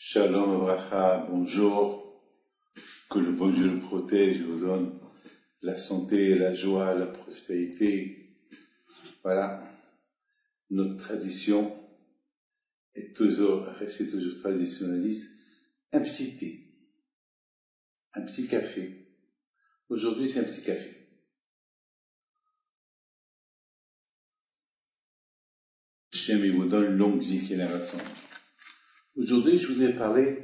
Shalom Abracha, bonjour, que le bon Dieu le protège, vous donne la santé, la joie, la prospérité. Voilà, notre tradition est toujours, restée toujours traditionnaliste. Un petit thé, un petit café. Aujourd'hui, c'est un petit café. Hachem, il vous donne une longue vie qui est la raison. Aujourd'hui, je voudrais parler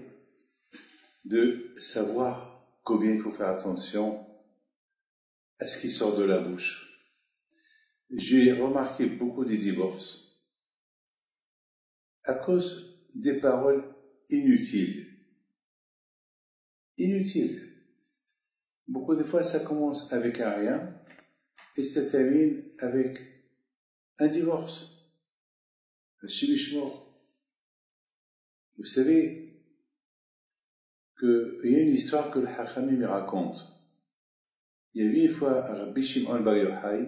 de savoir combien il faut faire attention à ce qui sort de la bouche. J'ai remarqué beaucoup de divorces à cause des paroles inutiles. Inutiles. Beaucoup de fois, ça commence avec un rien et ça termine avec un divorce. Un chimichemort. Vous savez qu'il y a une histoire que le Hachamim me raconte. Il y avait une fois Rabbi Shimon Bar Yochai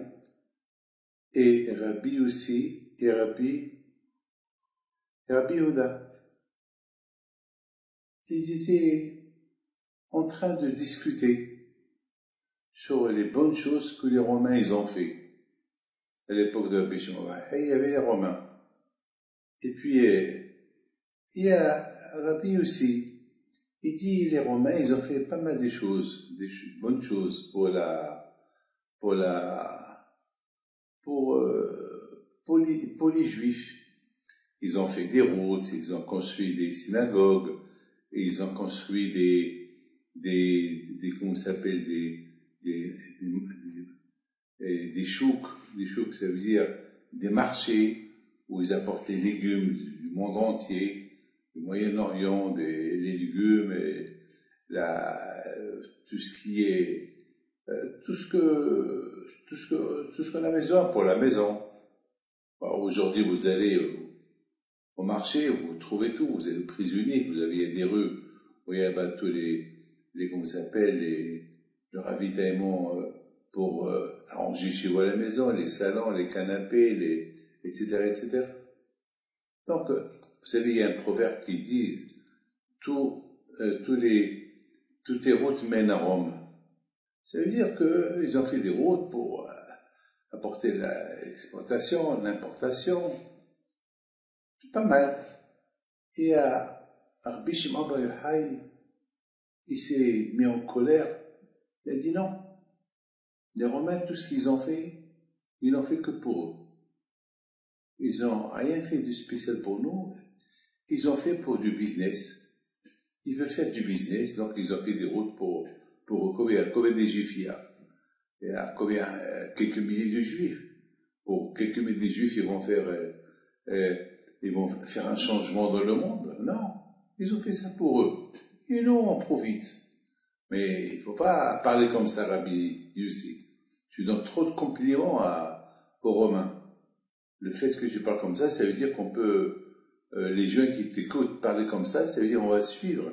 et Rabbi Yossi et Rabbi Yehuda. Ils étaient en train de discuter sur les bonnes choses que les Romains ils ont fait. À l'époque de Rabbi Shimon Bar Yochai, il y avait les Romains. Et puis, il y a Rabbi Yossi. Il dit, les Romains, ils ont fait pas mal de choses, des bonnes choses pour les Juifs. Ils ont fait des routes, ils ont construit des synagogues, et ils ont construit comment ça s'appelle, des chouks. Des chouks, ça veut dire des marchés où ils apportent les légumes du monde entier, du Moyen-Orient, les légumes et tout ce qui est, tout ce qu'on a besoin pour la maison. Alors, aujourd'hui, vous allez au marché, vous trouvez tout, vous avez le prix unique, vous avez des rues où il y a tous comment ça s'appelle, le ravitaillement pour arranger chez vous à la maison, les salons, les canapés, etc., etc. Donc, vous savez, il y a un proverbe qui dit toutes les routes mènent à Rome. Ça veut dire qu'ils ont fait des routes pour apporter l'exportation, l'importation. C'est pas mal. Et Rabbi Shimon Bar Yochai, il s'est mis en colère. Il a dit non. Les Romains, tout ce qu'ils ont fait, ils l'ont fait que pour eux. Ils n'ont rien fait de spécial pour nous. Ils ont fait pour du business. Ils veulent faire du business, donc ils ont fait des routes pour combien de Juifs il y a. Il y a quelques milliers de Juifs. Pour quelques milliers de Juifs, ils vont faire un changement dans le monde. Non, ils ont fait ça pour eux. Et nous, on profite. Mais il ne faut pas parler comme ça, Rabbi Yossi. Tu donnes trop de compliments aux Romains. Le fait que tu parles comme ça veut dire qu'on peut, les gens qui t'écoutent parler comme ça veut dire qu'on va suivre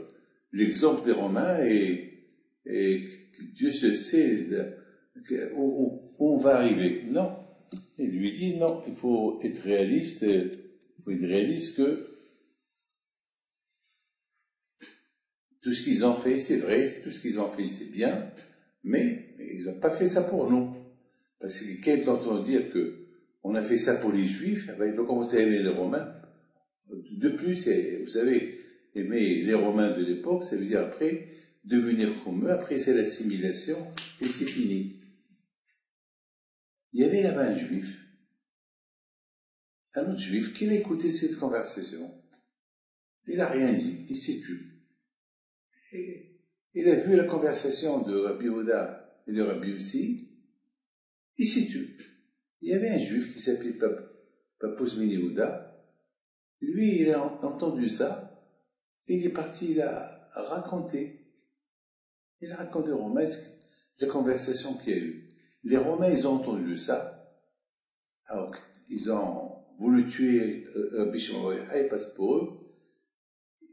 l'exemple des Romains et Dieu se sait où on va arriver. Non. Il lui dit non, il faut être réaliste, que tout ce qu'ils ont fait, c'est vrai, tout ce qu'ils ont fait, c'est bien, mais ils n'ont pas fait ça pour nous. Parce que quand on dit qu'on a fait ça pour les Juifs, il faut commencer à aimer les Romains. De plus, vous savez, aimer les Romains de l'époque, ça veut dire après, devenir comme eux, après c'est l'assimilation, et c'est fini. Il y avait là-bas un autre juif, qui a écouté cette conversation. Il n'a rien dit, il s'est tu. Et il a vu la conversation de Rabbi Yehuda et de Rabbi Yossi, il s'est tu. Il y avait un juif qui s'appelait Papos Ben Yehuda. Lui, il a entendu ça, et il est parti, il a raconté aux Romains la conversation qu'il y a eu. Les Romains, ils ont entendu ça, alors ils ont voulu tuer Rabbi Shimon Bar Yochai parce que pour eux,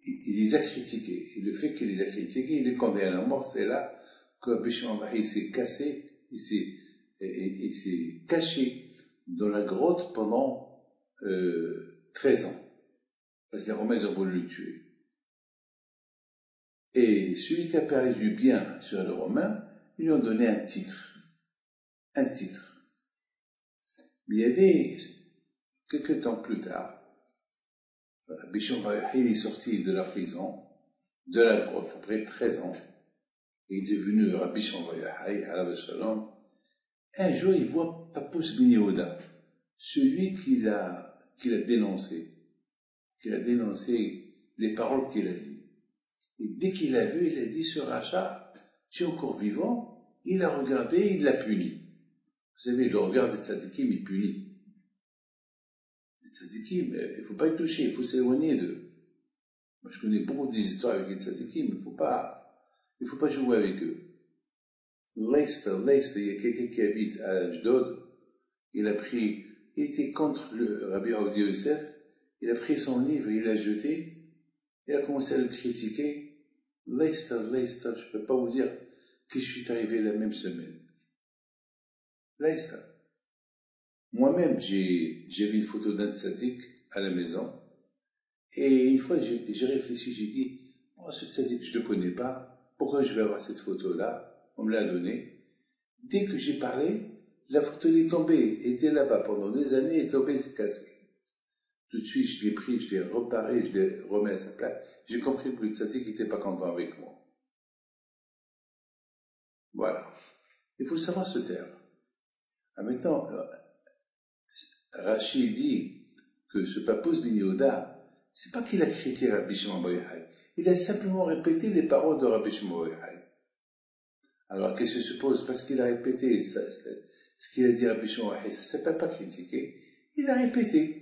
il les a critiqués. Et le fait qu'il les a critiqués, il les condamne à la mort. C'est là que Rabbi Shimon Bar Yochai s'est cassé, il s'est caché dans la grotte pendant 13 ans. Parce que les Romains, ils ont voulu le tuer. Et celui qui a parlé du bien sur les Romains, ils lui ont donné un titre. Un titre. Mais il y avait, quelques temps plus tard, Rabbi Shimon Bar Yochai est sorti de la prison, de la grotte, après 13 ans. Il est devenu Rabbi Shimon Bar Yochai, alav shalom. Un jour, il voit Papouz ben Yehuda, celui qu'il a dénoncé, les paroles qu'il a dit. Et dès qu'il l'a vu, il a dit, ce rachat, tu es encore vivant? Il a regardé, il l'a puni. Vous savez, le regard des tzadikim, il punit. Les tzadikim, il ne faut pas être touché, il faut s'éloigner d'eux. Moi, je connais beaucoup d'histoires avec les tzadikim, il ne faut pas jouer avec eux. Leicester, il y a quelqu'un qui habite à Ashdod, il était contre le Rabbi Ovdia Yosef, il a pris son livre, il l'a jeté, il a commencé à le critiquer. Leicester, je ne peux pas vous dire que je suis arrivé la même semaine. Leicester. Moi-même, j'ai vu une photo d'un tzaddik à la maison, et une fois, j'ai réfléchi, j'ai dit, oh, ce tzaddik, je ne le connais pas, pourquoi je vais avoir cette photo-là? On me l'a donnée. Dès que j'ai parlé, la photo est tombée, était là-bas pendant des années, est tombée, s'est cassée. Tout de suite, je l'ai pris, je l'ai reparé, je l'ai remis à sa place. J'ai compris que le tzaddik n'était pas content avec moi. Voilà. Il faut savoir se taire. En même temps, Rachid dit que ce Papouz ben Yehuda, c'est pas qu'il a critiqué Rabbi Shimon Bar Yochai, il a simplement répété les paroles de Rabbi Shimon Bar Yochai. Alors, qu'est-ce que se pose? Parce qu'il a répété ce qu'il a dit Rabbi Shimon Bar Yochai, ça ne s'appelle pas critiquer, il a répété.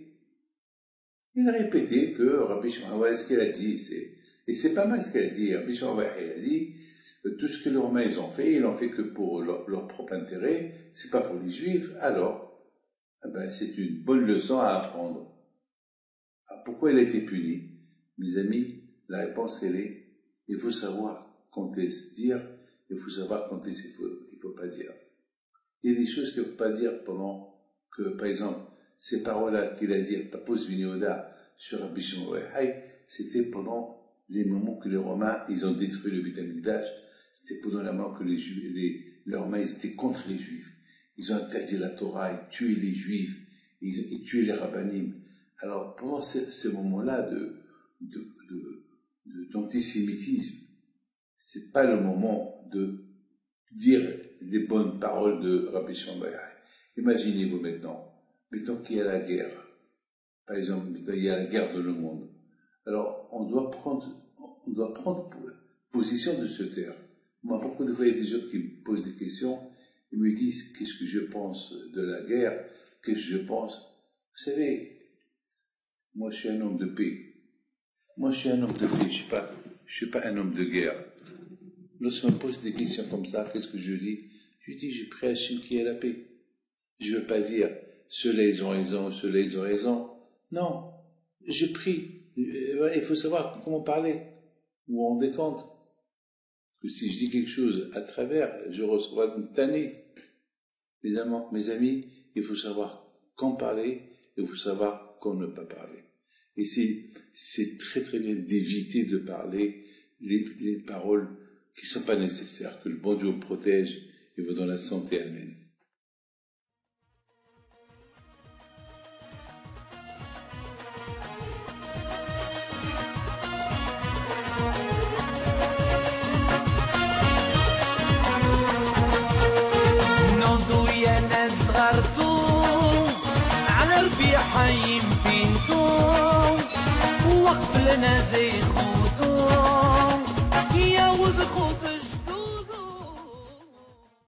Il a répété que Rabbi Shimon, ouais, ce qu'il a dit, et c'est pas mal ce qu'il a dit. Rabbi Shimon Bar Yochai a dit, tout ce que les Romains ils ont fait, ils l'ont fait que pour leur propre intérêt, c'est pas pour les Juifs, alors, c'est une bonne leçon à apprendre. Alors, pourquoi il a été puni? Mes amis, la réponse elle est, il faut savoir quand est-ce dire, il faut savoir quand est-ce il faut pas dire. Il y a des choses qu'il ne faut pas dire pendant que, par exemple, ces paroles-là qu'il a dit, Papouz ben Yehuda sur Rabbi Shimon Bar Yochai, c'était pendant les moments que les Romains, ils ont détruit le Beit HaMikdash, c'était pendant les moments que les Romains, ils étaient contre les Juifs. Ils ont interdit la Torah, ils tuaient les Juifs, ils tuaient les rabbinim. Alors, pendant ces moments-là d'antisémitisme, c'est pas le moment de dire les bonnes paroles de Rabbi Shimon Bar Yochai. Imaginez-vous maintenant qu'il y a la guerre. Par exemple, maintenant il y a la guerre dans le monde. Alors, on doit prendre position de se taire. Moi, beaucoup de fois, il y a des gens qui me posent des questions, ils me disent qu'est-ce que je pense de la guerre, qu'est-ce que je pense. Vous savez, moi, je suis un homme de paix. Je suis pas un homme de guerre. Lorsqu'on me pose des questions comme ça, qu'est-ce que je dis? Je dis, j'ai pris Hachem qui est la paix. Je ne veux pas dire, ceux-là ils ont raison, ceux-là ils ont raison. Non, je prie. Il faut savoir comment parler. Vous vous rendez compte que si je dis quelque chose à travers, je reçois une tannée. Mes amis, il faut savoir quand parler, il faut savoir quand ne pas parler. Et c'est très très bien d'éviter de parler les paroles qui ne sont pas nécessaires, que le bon Dieu protège et vous donne la santé. Amen. حي بينتم وقف لنا زي خوتم يا وز خوت